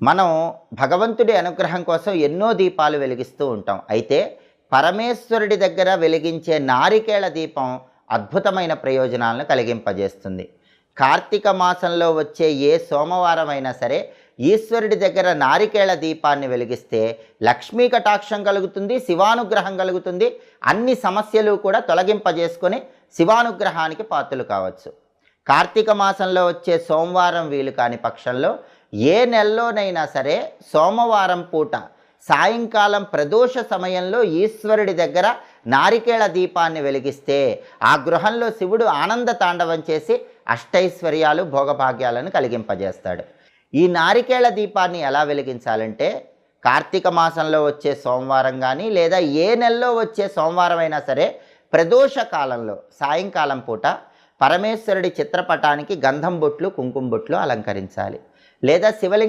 మనం భగవంతుడి అనుగ్రహం కోసం ఎన్నో దీపాలు వెలిగిస్తూ ఉంటాం. అయితే పరమేశ్వరుడి దగ్గర వెలిగించే నారికేళ దీపం అద్భుతమైన ప్రయోజనాలను కలిగింపజేస్తుంది. కార్తీక మాసంలో వచ్చే ఏ సోమవారం అయినా సరే ఈశ్వరుడి దగ్గర నారికేళ దీపాన్ని వెలిగిస్తే లక్ష్మీ కటాక్షం కలుగుతుంది, శివానుగ్రహం కలుగుతుంది. అన్ని సమస్యలు కూడా తొలగింపజేసుకొని శివానుగ్రహానికి పాత్రలు కావచ్చు. కార్తీక మాసంలో వచ్చే సోమవారం వీలు కాని పక్షంలో ఏ నెలలోనైనా సరే సోమవారం పూట సాయంకాలం ప్రదోష సమయంలో ఈశ్వరుడి దగ్గర నారికేళ దీపాన్ని వెలిగిస్తే ఆ గృహంలో శివుడు ఆనంద తాండవం చేసి అష్టైశ్వర్యాలు భోగభాగ్యాలను కలిగింపజేస్తాడు. ఈ నారికేళ దీపాన్ని ఎలా వెలిగించాలంటే కార్తీక మాసంలో వచ్చే సోమవారం కానీ లేదా ఏ నెలలో వచ్చే సోమవారం అయినా సరే ప్రదోష కాలంలో సాయంకాలం పూట పరమేశ్వరుడి చిత్రపటానికి గంధం బొట్లు కుంకుమ బొట్లు అలంకరించాలి. లేదా శివలింగ